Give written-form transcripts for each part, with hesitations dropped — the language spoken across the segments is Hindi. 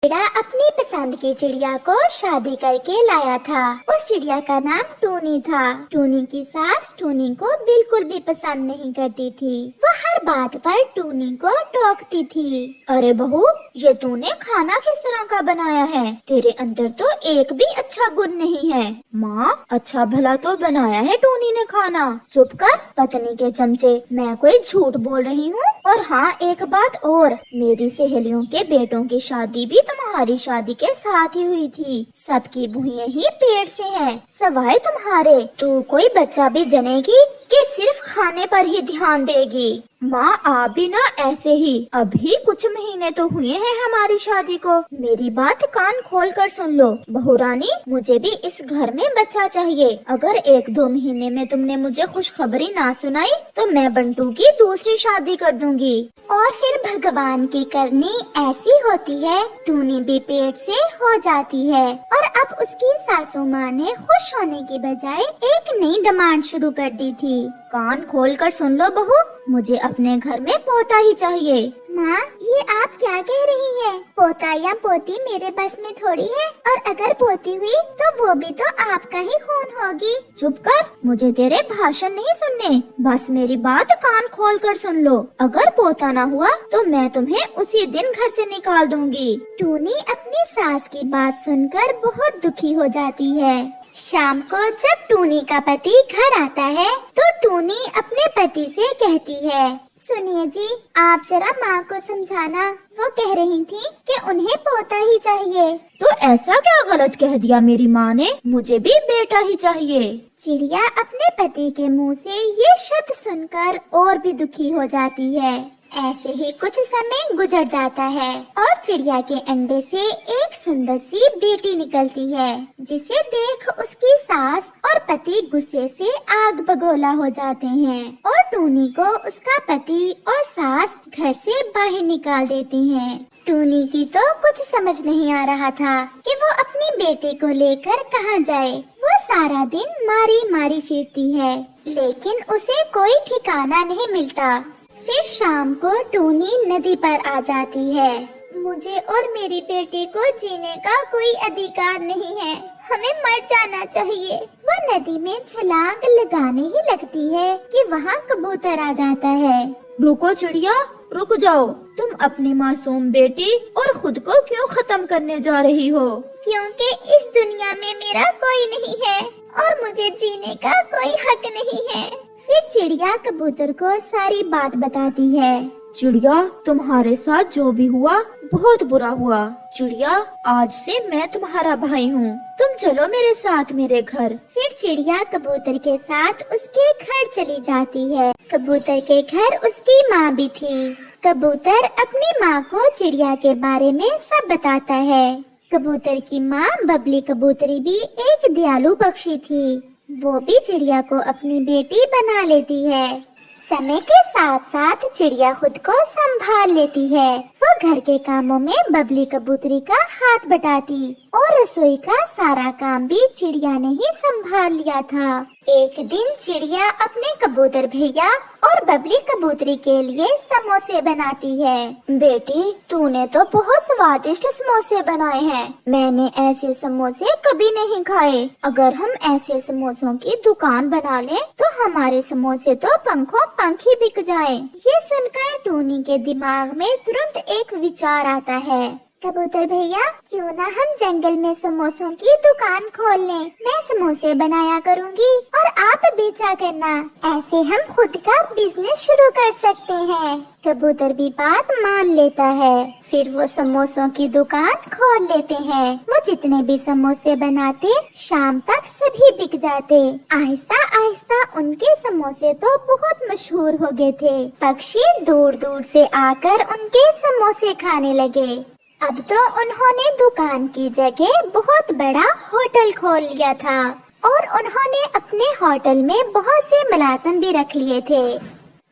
चिड़ा अपनी पसंद की चिड़िया को शादी करके लाया था। उस चिड़िया का नाम टूनी था। टूनी की सास टूनी को बिल्कुल भी पसंद नहीं करती थी। वो हर बात पर टूनी को टोकती थी। अरे बहू, ये तूने खाना किस तरह का बनाया है? तेरे अंदर तो एक भी अच्छा गुण नहीं है। माँ, अच्छा भला तो बनाया है टूनी ने खाना। चुप कर पत्नी के चमचे, मैं कोई झूठ बोल रही हूँ। और हाँ, एक बात और, मेरी सहेलियों के बेटों की शादी भी तुम्हारी शादी के साथ ही हुई थी। सबकी भुइयां ही पेड़ से हैं, सवाए तुम्हारे। तू कोई बच्चा भी जनेगी कि सिर्फ खाने पर ही ध्यान देगी? माँ, आप भी ना ऐसे ही। अभी कुछ महीने तो हुए हैं हमारी शादी को। मेरी बात कान खोल कर सुन लो बहू रानी, मुझे भी इस घर में बच्चा चाहिए। अगर 1-2 महीने में तुमने मुझे खुशखबरी ना सुनाई तो मैं बंटू की दूसरी शादी कर दूंगी। और फिर भगवान की करनी ऐसी होती है, टूनी भी पेट से हो जाती है। और अब उसकी सासू माँ ने खुश होने की बजाय एक नई डिमांड शुरू कर दी थी। कान खोल कर सुन लो बहू, मुझे अपने घर में पोता ही चाहिए। माँ, ये आप क्या कह रही हैं? पोता या पोती मेरे बस में थोड़ी है। और अगर पोती हुई तो वो भी तो आपका ही खून होगी। चुप कर, मुझे तेरे भाषण नहीं सुनने। बस मेरी बात कान खोल कर सुन लो। अगर पोता ना हुआ तो मैं तुम्हें उसी दिन घर से निकाल दूंगी। टूनी अपनी सास की बात सुनकर बहुत दुखी हो जाती है। शाम को जब टूनी का पति घर आता है तो टूनी अपने पति से कहती है, सुनिए जी, आप जरा माँ को समझाना। वो कह रही थी कि उन्हें पोता ही चाहिए। तो ऐसा क्या गलत कह दिया मेरी माँ ने? मुझे भी बेटा ही चाहिए। चिड़िया अपने पति के मुँह से ये शब्द सुनकर और भी दुखी हो जाती है। ऐसे ही कुछ समय गुजर जाता है और चिड़िया के अंडे से एक सुंदर सी बेटी निकलती है, जिसे देख उसकी सास और पति गुस्से से आग बगोला हो जाते हैं और टूनी को उसका पति और सास घर से बाहर निकाल देते हैं। टूनी की तो कुछ समझ नहीं आ रहा था कि वो अपनी बेटी को लेकर कहाँ जाए। वो सारा दिन मारी मारी फिरती है, लेकिन उसे कोई ठिकाना नहीं मिलता। फिर शाम को टूनी नदी पर आ जाती है। मुझे और मेरी बेटी को जीने का कोई अधिकार नहीं है, हमें मर जाना चाहिए। वो नदी में छलांग लगाने ही लगती है कि वहाँ कबूतर आ जाता है। रुको चिड़िया, रुक जाओ। तुम अपनी मासूम बेटी और खुद को क्यों खत्म करने जा रही हो? क्योंकि इस दुनिया में मेरा कोई नहीं है और मुझे जीने का कोई हक नहीं है। फिर चिड़िया कबूतर को सारी बात बताती है। चिड़िया, तुम्हारे साथ जो भी हुआ बहुत बुरा हुआ। चिड़िया, आज से मैं तुम्हारा भाई हूँ, तुम चलो मेरे साथ मेरे घर। फिर चिड़िया कबूतर के साथ उसके घर चली जाती है। कबूतर के घर उसकी माँ भी थी। कबूतर अपनी माँ को चिड़िया के बारे में सब बताता है। कबूतर की माँ बबली कबूतरी भी एक दयालु पक्षी थी। वो भी चिड़िया को अपनी बेटी बना लेती है। समय के साथ साथ चिड़िया खुद को संभाल लेती है। वो घर के कामों में बबली कबूतरी का हाथ बटाती और रसोई का सारा काम भी चिड़िया ने ही संभाल लिया था। एक दिन चिड़िया अपने कबूतर भैया और बबली कबूतरी के लिए समोसे बनाती है। बेटी, तूने तो बहुत स्वादिष्ट समोसे बनाए हैं। मैंने ऐसे समोसे कभी नहीं खाए। अगर हम ऐसे समोसों की दुकान बना लें तो हमारे समोसे तो पंखों पंख ही बिक जाए। ये सुनकर टूनी के दिमाग में तुरंत एक विचार आता है। कबूतर भैया, क्यों ना हम जंगल में समोसों की दुकान खोल लें। मैं समोसे बनाया करूँगी और आप बेचा करना। ऐसे हम खुद का बिजनेस शुरू कर सकते हैं। कबूतर भी बात मान लेता है। फिर वो समोसों की दुकान खोल लेते हैं। वो जितने भी समोसे बनाते शाम तक सभी बिक जाते। आहिस्ता आहिस्ता उनके समोसे तो बहुत मशहूर हो गए थे। पक्षी दूर दूर से आकर उनके समोसे खाने लगे। अब तो उन्होंने दुकान की जगह बहुत बड़ा होटल खोल लिया था और उन्होंने अपने होटल में बहुत से मुलाजिम भी रख लिए थे।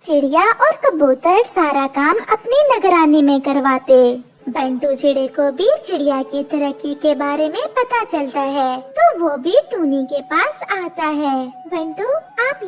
चिड़िया और कबूतर सारा काम अपनी निगरानी में करवाते। बंटू चिड़े को भी चिड़िया की तरक्की के बारे में पता चलता है, तो वो भी टूनी के पास आता है। बंटू, आप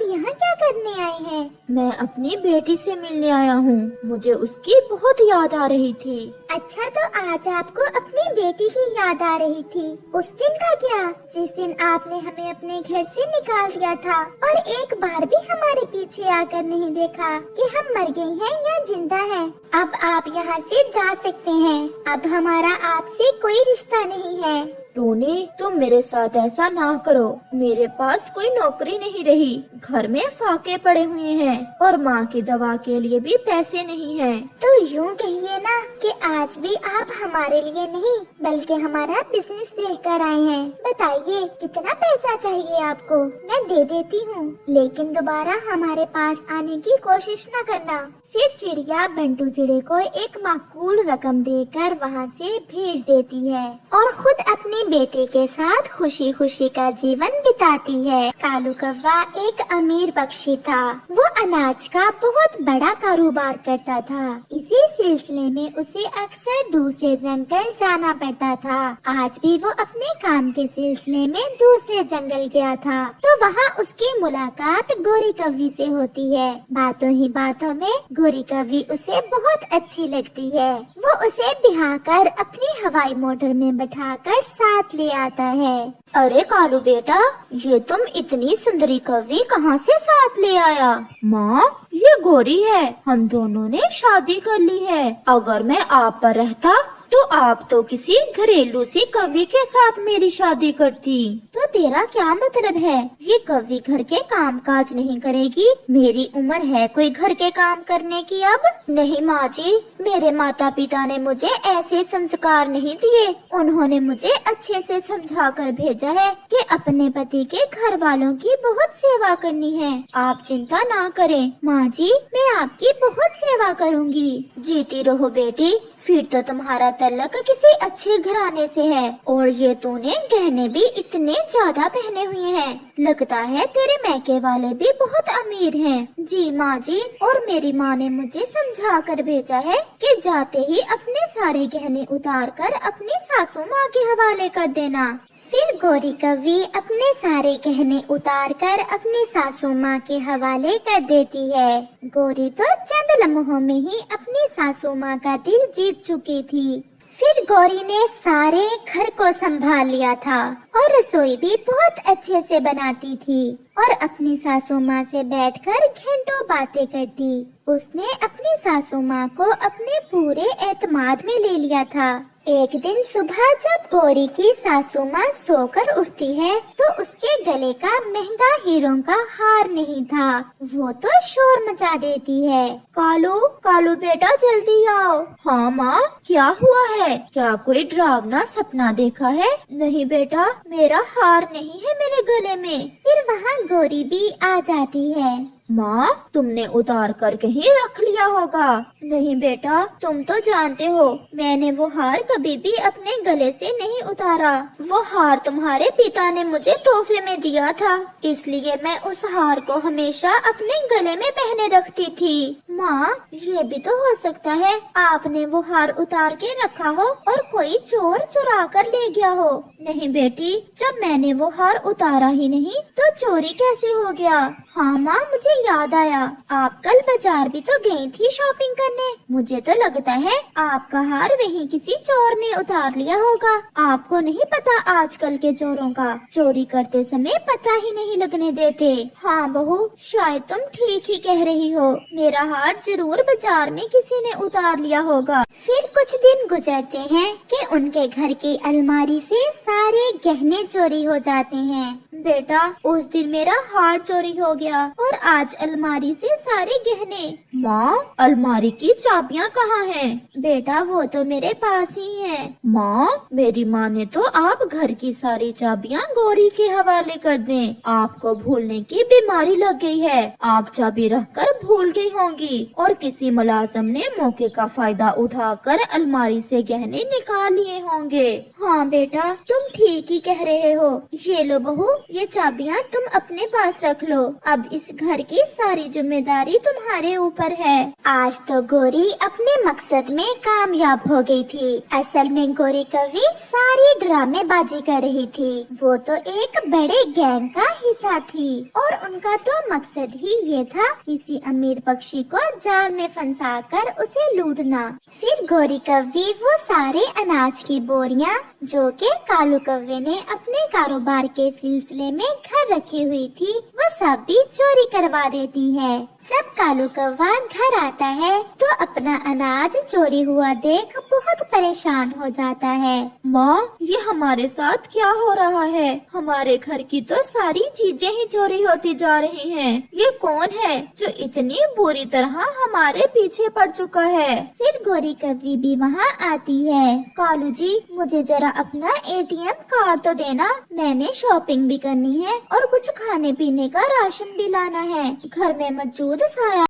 यहाँ क्या करने आए हैं? मैं अपनी बेटी से मिलने आया हूँ। मुझे उसकी बहुत याद आ रही थी। अच्छा, तो आज आपको अपनी बेटी की याद आ रही थी। उस दिन का क्या, जिस दिन आपने हमें अपने घर से निकाल दिया था और एक बार भी हमारे पीछे आकर नहीं देखा कि हम मर गए हैं या जिंदा हैं। अब आप यहाँ से जा सकते हैं। अब हमारा आपसे कोई रिश्ता नहीं है। टूनी, तुम मेरे साथ ऐसा ना करो। मेरे पास कोई नौकरी नहीं रही, घर में फाके पड़े हुए हैं और माँ की दवा के लिए भी पैसे नहीं हैं। तो यूँ कहिए ना कि आज भी आप हमारे लिए नहीं बल्कि हमारा बिजनेस देखकर आए हैं। बताइए कितना पैसा चाहिए आपको, मैं दे देती हूँ, लेकिन दोबारा हमारे पास आने की कोशिश न करना। फिर चिड़िया बंटू चिड़े को एक माकूल रकम देकर वहाँ से भेज देती है और खुद अपनी बेटे के साथ खुशी खुशी का जीवन बिताती है। कालू कौवा एक अमीर पक्षी था। वो अनाज का बहुत बड़ा कारोबार करता था। इसी सिलसिले में उसे अक्सर दूसरे जंगल जाना पड़ता था। आज भी वो अपने काम के सिलसिले में दूसरे जंगल गया था, तो वहाँ उसकी मुलाकात गोरी कौवी से होती है। बातों ही बातों में गोरी कौवी उसे बहुत अच्छी लगती है। वो उसे बिहाकर अपनी हवाई मोटर में बैठाकर साथ ले आता है। अरे कालू बेटा, ये तुम इतनी सुंदरी कौवी कहाँ से साथ ले आया? माँ, ये गोरी है। हम दोनों ने शादी कर ली है। अगर मैं आप पर रहता तो आप तो किसी घरेलू सी कौवी के साथ मेरी शादी करती। तो तेरा क्या मतलब है? ये कौवी घर के काम काज नहीं करेगी? मेरी उम्र है कोई घर के काम करने की अब? नहीं माँ जी, मेरे माता पिता ने मुझे ऐसे संस्कार नहीं दिए। उन्होंने मुझे अच्छे से समझा कर भेजा है कि अपने पति के घर वालों की बहुत सेवा करनी है। आप चिंता ना करें माँ जी, मैं आपकी बहुत सेवा करूँगी। जीती रहो बेटी। फिर तो तुम्हारा तल्लक किसी अच्छे घराने से है और ये तूने गहने भी इतने ज्यादा पहने हुए हैं। लगता है तेरे मैके वाले भी बहुत अमीर हैं। जी माँ जी, और मेरी माँ ने मुझे समझा कर भेजा है कि जाते ही अपने सारे गहने उतार कर अपनी सासू माँ के हवाले कर देना। फिर गोरी कौवी अपने सारे गहने उतारकर अपनी सासू माँ के हवाले कर देती है। गोरी तो चंद लम्हों में ही अपनी सासू माँ का दिल जीत चुकी थी। फिर गौरी ने सारे घर को संभाल लिया था और रसोई भी बहुत अच्छे से बनाती थी और अपनी सासू माँ से बैठकर घंटों बातें करती। उसने अपनी सासू माँ को अपने पूरे एतमाद में ले लिया था। एक दिन सुबह जब गौरी की सासू माँ सोकर उठती है तो उसके गले का महंगा हीरों का हार नहीं था। वो तो शोर मचा देती है। कालू बेटा जल्दी आओ। हाँ माँ, क्या हुआ है? क्या कोई डरावना सपना देखा है? नहीं बेटा, मेरा हार नहीं है मेरे गले में। फिर वहाँ गौरी भी आ जाती है। माँ, तुमने उतार कर कहीं रख लिया होगा। नहीं बेटा, तुम तो जानते हो मैंने वो हार कभी भी अपने गले से नहीं उतारा। वो हार तुम्हारे पिता ने मुझे तोहफे में दिया था, इसलिए मैं उस हार को हमेशा अपने गले में पहने रखती थी। माँ, ये भी तो हो सकता है आपने वो हार उतार के रखा हो और कोई चोर चुरा कर ले गया हो। नहीं बेटी, जब मैंने वो हार उतारा ही नहीं तो चोरी कैसे हो गया? हाँ माँ, मुझे याद आया, आप कल बाजार भी तो गई थी शॉपिंग करने। मुझे तो लगता है आपका हार वहीं किसी चोर ने उतार लिया होगा। आपको नहीं पता आजकल के चोरों का, चोरी करते समय पता ही नहीं लगने देते। हाँ बहू, शायद तुम ठीक ही कह रही हो। मेरा हार जरूर बाजार में किसी ने उतार लिया होगा। फिर कुछ दिन गुजरते हैं कि उनके घर की अलमारी से सारे गहने चोरी हो जाते हैं। बेटा, उस दिन मेरा हार चोरी हो गया और आज अलमारी से सारे गहने। माँ, अलमारी की चाबियाँ कहाँ हैं? बेटा, वो तो मेरे पास ही हैं। माँ, मेरी माँ ने तो आप घर की सारी चाबियाँ गौरी के हवाले कर दें। आपको भूलने की बीमारी लग गई है। आप चाबी रखकर भूल गई होंगी और किसी मुलाजिम ने मौके का फायदा उठाकर अलमारी से गहने निकाल लिए होंगे। हाँ बेटा, तुम ठीक ही कह रहे हो। ये लो बहू, ये चाबियाँ तुम अपने पास रख लो। अब इस घर की सारी जिम्मेदारी तुम्हारे ऊपर है। आज तो गोरी अपने मकसद में कामयाब हो गई थी। असल में गोरी कवि सारी ड्रामेबाजी कर रही थी। वो तो एक बड़े गैंग का हिस्सा थी और उनका तो मकसद ही ये था किसी अमीर पक्षी को जाल में फंसाकर उसे लूटना। फिर गोरी कव्वी वो सारे अनाज की बोरियां जो कि कालू कव्वे ने अपने कारोबार के सिलसिले में घर रखी हुई थी, वो सब भी चोरी करवा देती है। जब कालू कौवा घर आता है तो अपना अनाज चोरी हुआ देख बहुत परेशान हो जाता है। माँ, ये हमारे साथ क्या हो रहा है? हमारे घर की तो सारी चीजें ही चोरी होती जा रही हैं। ये कौन है जो इतनी बुरी तरह हमारे पीछे पड़ चुका है? फिर गोरी कव्वी भी वहाँ आती है। कालू जी, मुझे जरा अपना ATM कार्ड तो देना, मैंने शॉपिंग भी करनी है और कुछ खाने पीने का राशन भी लाना है। घर में मौजूद सारा